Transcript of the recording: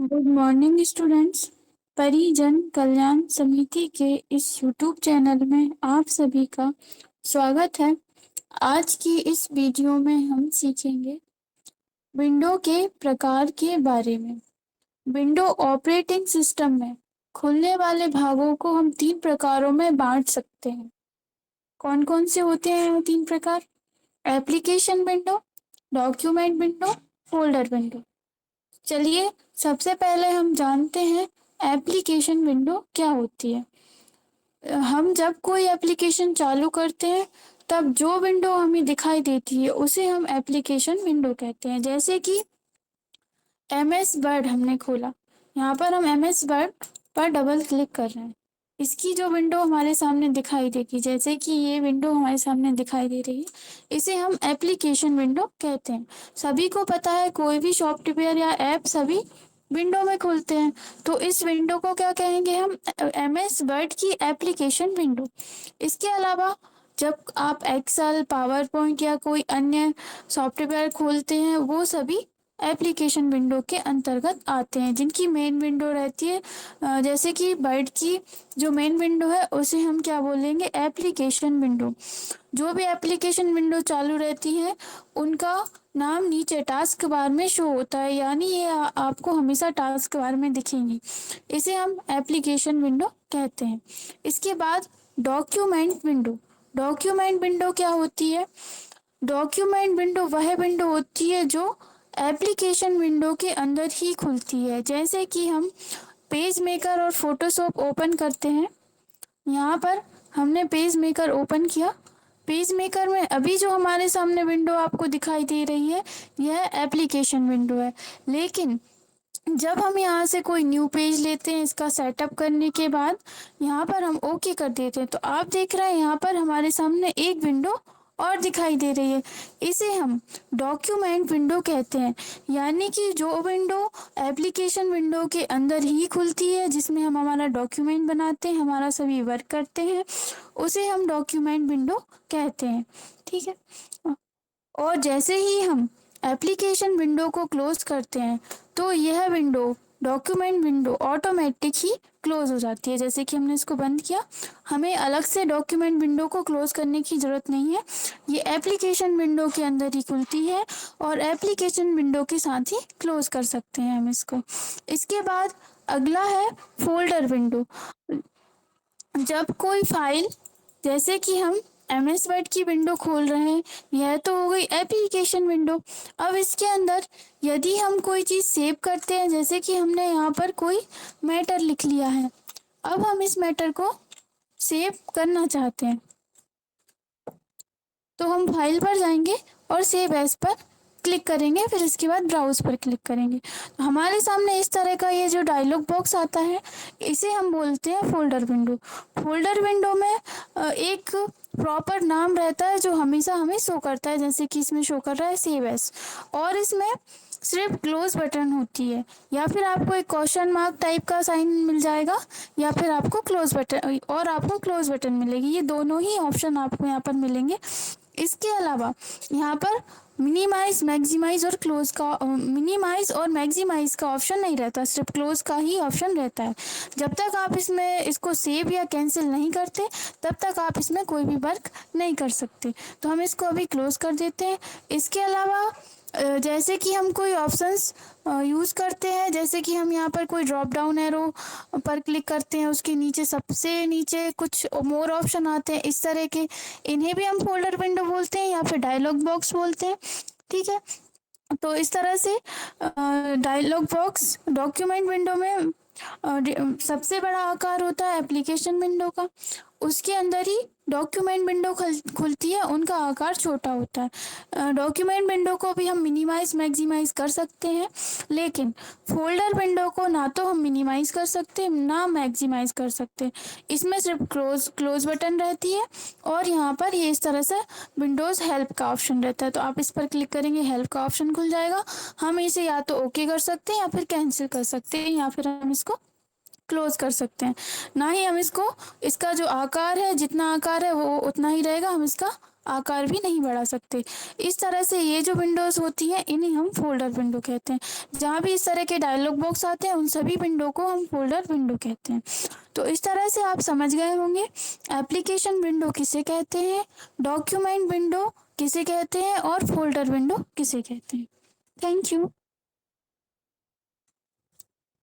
Good morning students. परिजन कल्याण समिति के इस यूट्यूब चैनल में आप सभी का स्वागत है। आज की इस वीडियो में हम सीखेंगे विंडो के प्रकार के बारे में। विंडो ऑपरेटिंग सिस्टम में खुलने वाले भागों को हम 3 प्रकारों में बांट सकते हैं। कौन कौन से होते हैं वो 3 प्रकार? Application window, document window, folder window. चलिए सबसे पहले हम जानते हैं एप्लीकेशन विंडो क्या होती है। हम जब कोई एप्लीकेशन चालू करते हैं तब जो विंडो हमें दिखाई देती है उसे हम एप्लीकेशन विंडो कहते हैं। जैसे कि एमएस वर्ड हमने खोला, यहाँ पर हम एमएस वर्ड पर डबल क्लिक कर रहे हैं, इसकी जो विंडो हमारे सामने दिखाई देगी, जैसे कि ये विंडो हमारे सामने दिखाई दे रही है, इसे हम एप्लीकेशन विंडो कहते हैं। सभी को पता है कोई भी सॉफ्टवेयर या ऐप सभी विंडो में खुलते हैं, तो इस विंडो को क्या कहेंगे हम? एमएस वर्ड की एप्लीकेशन विंडो। इसके अलावा जब आप एक्सेल, पावर पॉइंट या कोई अन्य सॉफ्टवेयर खोलते हैं वो सभी एप्लीकेशन विंडो के अंतर्गत आते हैं, जिनकी मेन विंडो रहती है। जैसे कि वर्ड की जो मेन विंडो है उसे हम क्या बोलेंगे? Application window. जो भी एप्लीकेशन विंडो चालू रहती है उनका नाम नीचे टास्क बार में शो होता है, यानी ये आपको हमेशा टास्क बार में दिखेंगी। इसे हम एप्लीकेशन विंडो कहते हैं। इसके बाद डॉक्यूमेंट विंडो। डॉक्यूमेंट विंडो क्या होती है? डॉक्यूमेंट विंडो वह विंडो होती है जो एप्लीकेशन विंडो के अंदर ही खुलती है। जैसे कि हम पेज मेकर और फोटोशॉप ओपन करते हैं, यहाँ पर हमने पेज मेकर ओपन किया। पेज मेकर में अभी जो हमारे सामने विंडो आपको दिखाई दे रही है यह एप्लीकेशन विंडो है, लेकिन जब हम यहाँ से कोई न्यू पेज लेते हैं, इसका सेटअप करने के बाद यहाँ पर हम ओके कर देते हैं, तो आप देख रहे हैं यहाँ पर हमारे सामने एक विंडो और दिखाई दे रही है। इसे हम डॉक्यूमेंट विंडो कहते हैं, यानी कि जो विंडो एप्लीकेशन विंडो के अंदर ही खुलती है, जिसमें हम हमारा डॉक्यूमेंट बनाते हैं, हमारा सभी वर्क करते हैं, उसे हम डॉक्यूमेंट विंडो कहते हैं। ठीक है। और जैसे ही हम एप्लीकेशन विंडो को क्लोज करते हैं तो यह विंडो डॉक्यूमेंट विंडो ऑटोमेटिक ही क्लोज हो जाती है। जैसे कि हमने इसको बंद किया, हमें अलग से डॉक्यूमेंट विंडो को क्लोज करने की ज़रूरत नहीं है, ये एप्लीकेशन विंडो के अंदर ही खुलती है और एप्लीकेशन विंडो के साथ ही क्लोज कर सकते हैं हम इसको। इसके बाद अगला है फोल्डर विंडो। जब कोई फाइल, जैसे कि हम एमएस वर्ड की विंडो खोल रहे हैं, यह तो हो गई एप्लीकेशन विंडो। अब इसके अंदर यदि हम कोई चीज़ सेव करते हैं, जैसे कि हमने यहाँ पर कोई मैटर लिख लिया है, अब हम इस मैटर को सेव करना चाहते हैं, तो हम फाइल पर जाएंगे और सेव एज पर क्लिक करेंगे, फिर इसके बाद ब्राउज पर क्लिक करेंगे, तो हमारे सामने इस तरह का ये जो डायलॉग बॉक्स आता है इसे हम बोलते हैं फोल्डर विंडो। फोल्डर विंडो में एक प्रॉपर नाम रहता है जो हमेशा हमें शो करता है, जैसे कि इसमें शो कर रहा है सेव एज, और इसमें सिर्फ क्लोज बटन होती है, या फिर आपको एक क्वेश्चन मार्क टाइप का साइन मिल जाएगा, या फिर आपको क्लोज बटन और आपको क्लोज बटन मिलेगी। ये दोनों ही ऑप्शन आपको यहाँ पर मिलेंगे। इसके अलावा यहाँ पर मिनिमाइज, मैक्सिमाइज और क्लोज का मिनिमाइज और मैक्सिमाइज का ऑप्शन नहीं रहता, सिर्फ क्लोज का ही ऑप्शन रहता है। जब तक आप इसमें इसको सेव या कैंसिल नहीं करते तब तक आप इसमें कोई भी वर्क नहीं कर सकते, तो हम इसको अभी क्लोज कर देते हैं। इसके अलावा जैसे कि हम कोई ऑप्शंस यूज़ करते हैं, जैसे कि हम यहाँ पर कोई ड्रॉप डाउन एरो पर क्लिक करते हैं, उसके नीचे सबसे नीचे कुछ मोर ऑप्शन आते हैं इस तरह के, इन्हें भी हम फोल्डर विंडो बोलते हैं या फिर डायलॉग बॉक्स बोलते हैं। ठीक है, तो इस तरह से डायलॉग बॉक्स डॉक्यूमेंट विंडो में सबसे बड़ा आकार होता है एप्लीकेशन विंडो का, उसके अंदर ही डॉक्यूमेंट विंडो खुलती है, उनका आकार छोटा होता है। डॉक्यूमेंट विंडो को भी हम मिनिमाइज मैक्सिमाइज कर सकते हैं, लेकिन फोल्डर विंडो को ना तो हम मिनिमाइज कर सकते हैं ना मैक्सिमाइज कर सकते। इसमें सिर्फ क्लोज बटन रहती है, और यहाँ पर ये इस तरह से विंडोज़ हेल्प का ऑप्शन रहता है, तो आप इस पर क्लिक करेंगे, हेल्प का ऑप्शन खुल जाएगा। हम इसे या तो ओके कर सकते हैं या फिर कैंसिल कर सकते हैं, या फिर हम इसको क्लोज कर सकते हैं। ना ही हम इसको, इसका जो आकार है, जितना आकार है वो उतना ही रहेगा, हम इसका आकार भी नहीं बढ़ा सकते। इस तरह से ये जो विंडोज़ होती हैं इन्हें हम फ़ोल्डर विंडो कहते हैं। जहाँ भी इस तरह के डायलॉग बॉक्स आते हैं उन सभी विंडो को हम फ़ोल्डर विंडो कहते हैं। तो इस तरह से आप समझ गए होंगे एप्लीकेशन विंडो किसे कहते हैं, डॉक्यूमेंट विंडो किसे कहते हैं और फ़ोल्डर विंडो किसे कहते हैं। Thank you.